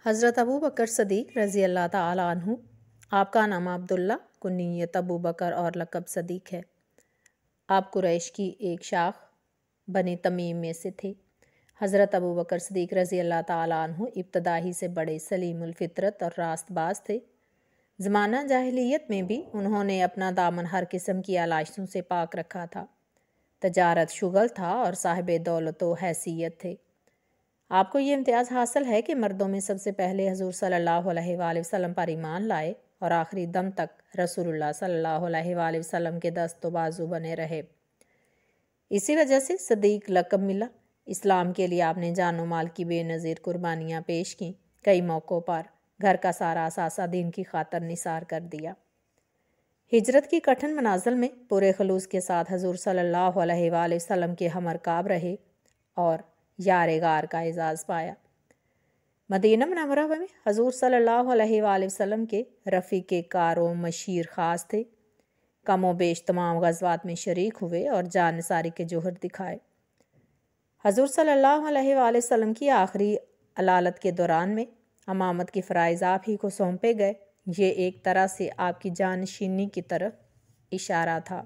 हज़रत अबू बकर सदीक़ रज़ी अल्लाह ताला अन्हु। आपका नाम अब्दुल्ला, कुन्नियत अबू बकर और लक़ब सदीक़ है। आप कुरैश की एक शाख बनी तमीम में से थे। हज़रत अबू बकर सदीक़ रज़ी अल्लाह ताला अन्हु इब्तदा ही से बड़े सलीमुल फ़ितरत और रास्तबाज थे। ज़माना जाहिलियत में भी उन्होंने अपना दामन हर किस्म की आलाइशों से पाक रखा था। तजारत शुगल था और साहिब दौलत व हैसियत थे। आपको ये इम्तियाज़ हासिल है कि मर्दों में सबसे पहले हजूर सल्लल्लाहु अलैहि वसल्लम पर ईमान लाए और आखिरी दम तक रसूलुल्लाह सल्लल्लाहु अलैहि वसल्लम के दस्त बाजू बने रहे। इसी वजह से सदीक लक़ब मिला। इस्लाम के लिए आपने जानो माल की बेनज़ीर कुर्बानियाँ पेश की। कई मौक़ों पर घर का सारा असासा दीन की खातर निसार कर दिया। हिजरत की कठिन मनाज़िल में पूरे खलूस के साथ हजूर सल्लल्लाहु अलैहि वसल्लम के हमरकाब रहे और यार गार का एजाज़ पाया। मदीना मुनव्वरा में हजूर सल्लल्लाहु अलैहि वसल्लम के रफ़ीक़ कारो मशीर ख़ास थे। कमो बेश तमाम ग़ज़वात में शरीक हुए और जान निसारी के जोहर दिखाए। हजूर सल्लल्लाहु अलैहि वसल्लम की आखिरी अलालत के दौरान में अमामत की फ़राइज़ आप ही को सौंपे गए। ये एक तरह से आपकी जानशीनी की तरफ इशारा था।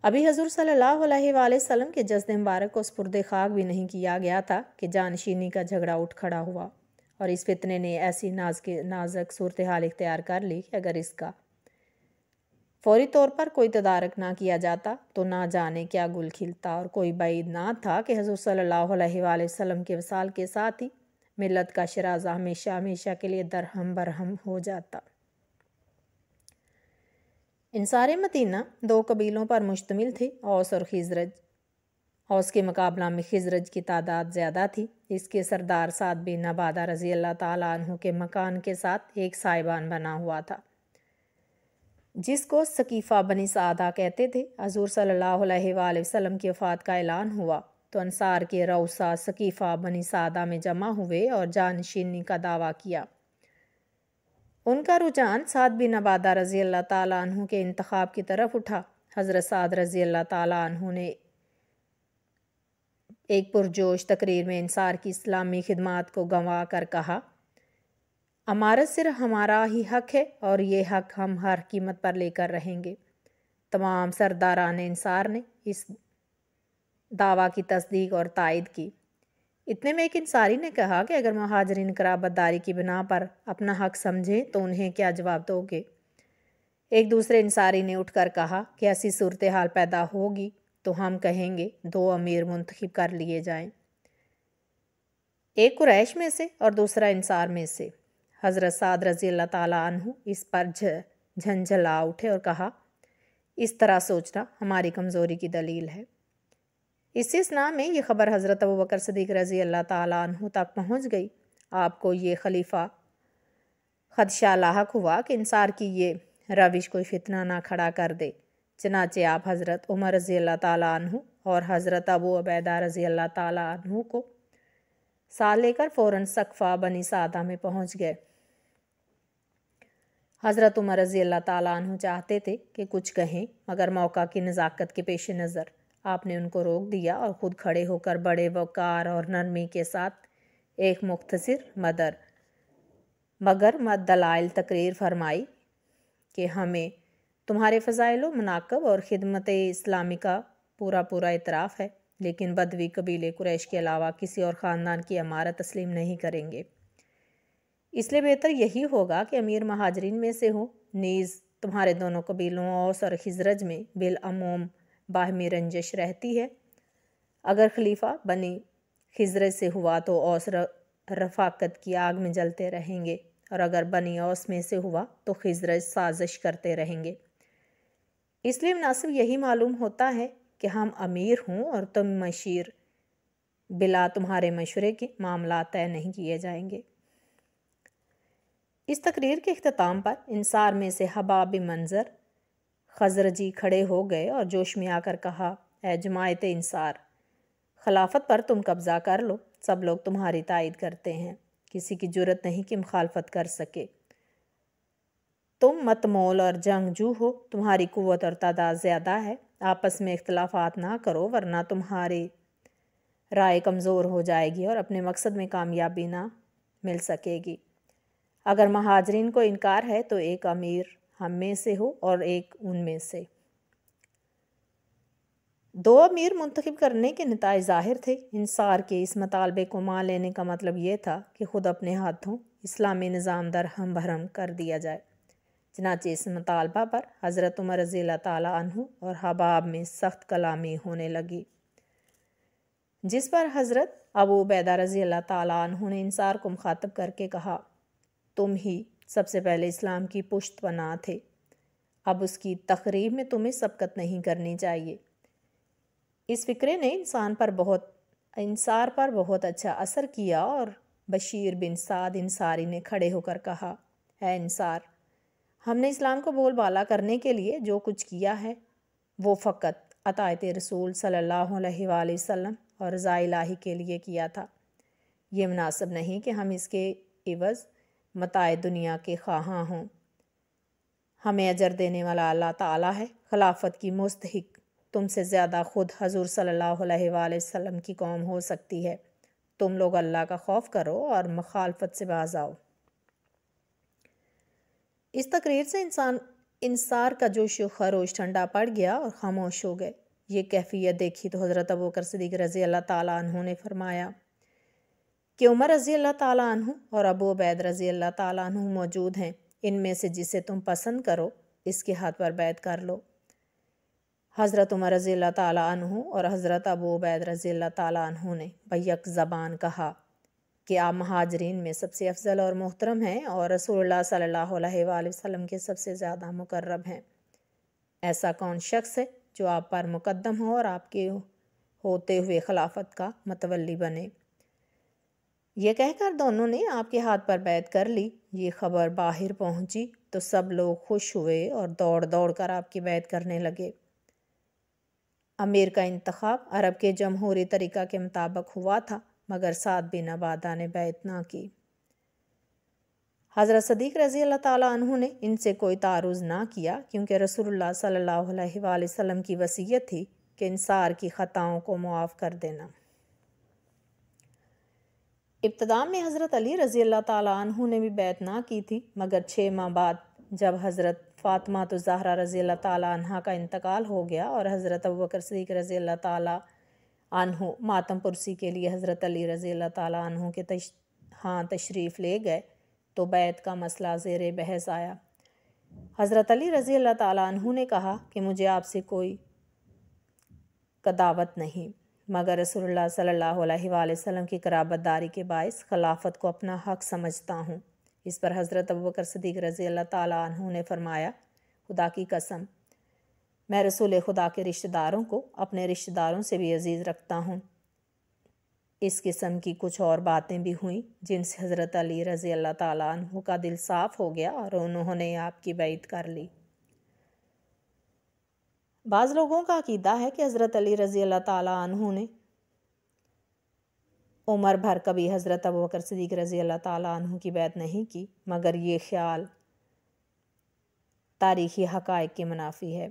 अभी हजूर सल्लल्लाहु अलैहि वसल्लम के जस्द मुबारक को स्पुर्द खाक भी नहीं किया गया था कि जानशीनी का झगड़ा उठ खड़ा हुआ और इस फितने ने ऐसी नाजुक सूरत हाल इख्तियार कर ली कि अगर इसका फौरी तौर पर कोई तदारक ना किया जाता तो ना जाने क्या गुल खिलता। और कोई बाइद ना था कि हजूर सल्लल्लाहु अलैहि वसल्लम के वसाल के साथ ही मिलत का शराज़ा हमेशा हमेशा के लिए दरहम बरहम हो जाता। इंसार मदीना दो कबीलों पर मुश्तमिल थे, औस और खिज़रज। औस के मुकाबला में खिज़रज की तादाद ज़्यादा थी। इसके सरदार साद बिन अबादा रज़ी अल्लाह ताला अन्हु के मकान के साथ एक साइबान बना हुआ था जिसको सकीफ़ा बनी सादा कहते थे। हजूर सल्लल्लाहु अलैहि वसल्लम की वफ़ात का ऐलान हुआ तो अंसार के रऊसा सकीफ़ा बनी सादा में जमा हुए और जानशीनी का दावा किया। उनका रुझान साद बिन अबादा रज़ी अल्लाह ताला अन्हु के इंतखाब की तरफ उठा। हज़रत साद रज़ी अल्लाह ताला अन्हु ने एक पुरजोश तकरीर में इंसार की इस्लामी खिदमात को गंवा कर कहा, अमारत सिर्फ हमारा ही हक है और ये हक हम हर कीमत पर लेकर रहेंगे। तमाम सरदारान इंसार ने इस दावा की तस्दीक और तायद की। इतने में एक इंसारी ने कहा कि अगर मुहाजिरीन कराबतदारी की बिना पर अपना हक समझें तो उन्हें क्या जवाब दोगे। एक दूसरे इंसारी ने उठकर कहा कि ऐसी सूरत हाल पैदा होगी तो हम कहेंगे दो अमीर मुंतखब कर लिए जाएं, एक कुरैश में से और दूसरा इंसार में से। हज़रत साद रज़ी अल्लाह ताला अन्हु इस पर झंझला उठे और कहा, इस तरह सोचना हमारी कमज़ोरी की दलील है। इसी स्ना में ये ख़बर हज़रत अबू बकर सदीक़ रज़ी अल्लाह ताला अन्हु तक पहुँच गई। आपको ये खलीफा खदशा लाहक हुआ कि इंसार की ये रविश कोई फितना ना खड़ा कर दे। चनाचे आप हज़रत उमर रज़ी अल्लाह ताला अन्हु और हज़रत अबू उबैदा रज़ी अल्लाह ताला अन्हु को साथ लेकर फ़ौरन सक़फ़ा बनी सादा में पहुँच गए। हज़रत उमर रज़ी अल्लाह ताला अन्हु चाहते थे कि कुछ कहें, मगर मौका की नज़ाकत के पेश नज़र आपने उनको रोक दिया और ख़ुद खड़े होकर बड़े वक़ार और नरमी के साथ एक मुख्तसर मगर दलाइल तकरीर फरमाई कि हमें तुम्हारे फ़ज़ाइल व मनाक़ब और ख़िदमत इस्लामी का पूरा पूरा इतराफ़ है, लेकिन बदवी कबीले कुरैश के अलावा किसी और ख़ानदान की अमारत तस्लीम नहीं करेंगे। इसलिए बेहतर यही होगा कि अमीर महाजरीन में से हो। नीज़ तुम्हारे दोनों कबीलों औस और खिज़रज में बिलअमूम बाहमी रंजिश रहती है। अगर खलीफा बनी खिज़रज से हुआ तो औस रफ़ाकत की आग में जलते रहेंगे और अगर बनी औस में से हुआ तो खिज़रज साजिश करते रहेंगे। इसलिए मुनासिब यही मालूम होता है कि हम अमीर हों और तुम मशीर, बिला तुम्हारे मशवरे के मामला तय नहीं किए जाएंगे। इस तकरीर के इख्तिताम पर इंसार में से हबाब मंजर खजरजी खड़े हो गए और जोश में आकर कहा, ऐ जमायत इंसार, खिलाफत पर तुम कब्ज़ा कर लो। सब लोग तुम्हारी तायद करते हैं, किसी की जुर्रत नहीं कि मुखालफत कर सके। तुम मतमोल और जंगजू हो, तुम्हारी कुव्वत और तादाद ज़्यादा है। आपस में इख्तलाफात ना करो वरना तुम्हारी राय कमज़ोर हो जाएगी और अपने मकसद में कामयाबी ना مل سکے گی۔ اگر مہاجرین کو انکار ہے تو ایک امیر ہم میں سے ہو اور ایک ان میں سے۔ 2 امیر منتخب کرنے کے نتائج ظاہر تھے۔ انصار کے اس مطالبے کو مان لینے کا مطلب یہ تھا کہ خود اپنے ہاتھوں اسلامی نظام درہم بھرم کر دیا جائے۔ چنانچہ اس مطالبہ پر حضرت عمر رضی اللہ تعالیٰ عنہ اور حباب میں سخت کلامی ہونے لگی، جس پر حضرت ابو عبیدہ رضی اللہ تعالیٰ عنہ نے انصار کو مخاطب کر کے کہا، تم ہی سب سے پہلے اسلام کی پشت پناہ تھے، اب اس کی تخریب میں تمہیں سبقت نہیں کرنی چاہیے۔ اس فکرے نے انصار پر بہت اچھا اثر کیا اور بشیر بن سعد انصاری نے کھڑے ہو کر کہا، اے انصار، ہم نے اسلام کو بول بالا کرنے کے لیے جو کچھ کیا ہے وہ فقط اطاعت رسول صلی اللہ علیہ وآلہ وسلم اور رضا الہی کے لیے کیا تھا۔ یہ مناسب نہیں کہ ہم اس کے عوض متاع دنیا کے خواہاں ہوں۔ ہمیں اجر دینے والا اللہ تعالیٰ ہے۔ خلافت کی مستحق تم سے زیادہ خود حضور صلی اللہ علیہ وآلہ وسلم کی قوم ہو سکتی ہے۔ تم لوگ اللہ کا خوف کرو اور مخالفت سے باز آؤ۔ اس تقریر سے انصار کا جوش و خروش ٹھنڈا پڑ گیا اور خاموش ہو گئے۔ یہ کیفیت دیکھی تو حضرت ابوبکر صدیق رضی اللہ تعالیٰ عنہ نے فرمایا کہ عمر رضی اللہ تعالیٰ عنہ اور ابو عبید رضی اللہ تعالیٰ عنہ موجود ہیں، ان میں سے جسے تم پسند کرو اس کے ہاتھ پر بیعت کر لو۔ حضرت عمر رضی اللہ تعالیٰ عنہ اور حضرت ابو عبید رضی اللہ تعالیٰ عنہ نے بیک زبان کہا کہ آپ مہاجرین میں سب سے افضل اور محترم ہیں اور رسول اللہ صلی اللہ علیہ وآلہ وسلم کے سب سے زیادہ مقرب ہیں۔ ایسا کون شخص ہے جو آپ پر مقدم ہو اور آپ کے ہوتے ہوئے خلافت کا متولی بنے؟ یہ کہہ کر دونوں نے آپ کے ہاتھ پر بیعت کر لی۔ یہ خبر باہر پہنچی تو سب لوگ خوش ہوئے اور دوڑ دوڑ کر آپ کی بیعت کرنے لگے۔ امیر کا انتخاب عرب کے جمہوری طریقہ کے مطابق ہوا تھا، مگر سعد بن عبادہ نے بیعت نہ کی۔ حضرت صدیق رضی اللہ تعالیٰ عنہ نے ان سے کوئی تعارض نہ کیا، کیونکہ رسول اللہ صلی اللہ علیہ وآلہ وسلم کی وصیت تھی کہ انصار کی خطاؤں کو معاف کر دینا۔ ابتدا میں حضرت علی رضی اللہ تعالیٰ عنہ نے بھی بیعت نہ کی تھی، مگر 6 ماہ بعد جب حضرت فاطمہ الزہرا رضی اللہ تعالیٰ عنہ کا انتقال ہو گیا اور حضرت ابوبکر صدیق رضی اللہ تعالیٰ عنہ ماتم پرسی کے لیے حضرت علی رضی اللہ تعالیٰ عنہ کے تشریف لے گئے تو بیعت کا مسئلہ زیر بحث آیا۔ حضرت علی رضی اللہ تعالیٰ عنہ نے کہا کہ مجھے آپ سے کوئی قداوت نہیں، مگر رسول اللہ صلی اللہ علیہ وآلہ وسلم کی قرابت داری کے باعث خلافت کو اپنا حق سمجھتا ہوں۔ اس پر حضرت ابوبکر صدیق رضی اللہ تعالیٰ عنہ نے فرمایا، خدا کی قسم، میں رسول خدا کے رشتہ داروں کو اپنے رشتہ داروں سے بھی عزیز رکھتا ہوں۔ اس قسم کی کچھ اور باتیں بھی ہوئیں جن سے حضرت علی رضی اللہ تعالیٰ عنہ کا دل صاف ہو گیا اور انہوں نے آپ کی بیعت کر لی۔ بعض لوگوں کا عقیدہ ہے کہ حضرت علی رضی اللہ تعالیٰ عنہ نے عمر بھر کبھی حضرت ابوبکر صدیق رضی اللہ تعالیٰ عنہ کی بیعت نہیں کی، مگر یہ خیال تاریخی حقائق کے منافی ہے۔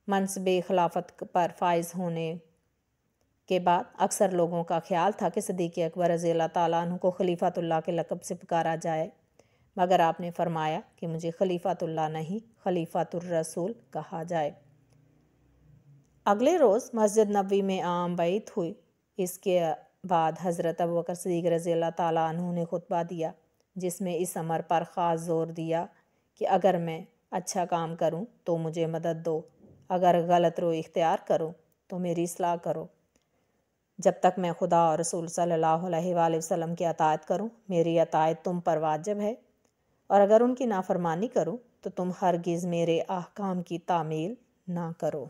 منصب خلافت پر فائز ہونے کے بعد اکثر لوگوں کا خیال تھا کہ صدیق اکبر رضی اللہ تعالیٰ عنہ کو خلیفۃ اللہ کے لقب سے پکارا جائے، مگر آپ نے فرمایا کہ مجھے خلیفۃ اللہ نہیں، خلیفۃ الرسول کہا جائے۔ اگلے روز مسجد نبوی میں عام بیعت ہوئی۔ اس کے بعد حضرت ابوبکر صدیق رضی اللہ تعالیٰ عنہ نے خطبہ دیا، جس میں اس امر پر خاص زور دیا کہ اگر میں اچھا کام کروں تو مجھے مدد دو، اگر غلط رو اختیار کروں تو میری اصلاح کرو۔ جب تک میں خدا اور رسول صلی اللہ علیہ وآلہ وسلم کی اطاعت کروں، میری اطاعت تم پر واجب ہے، اور اگر ان کی نافرمانی کروں تو تم ہرگز میرے احکام کی تعمیل نہ کرو۔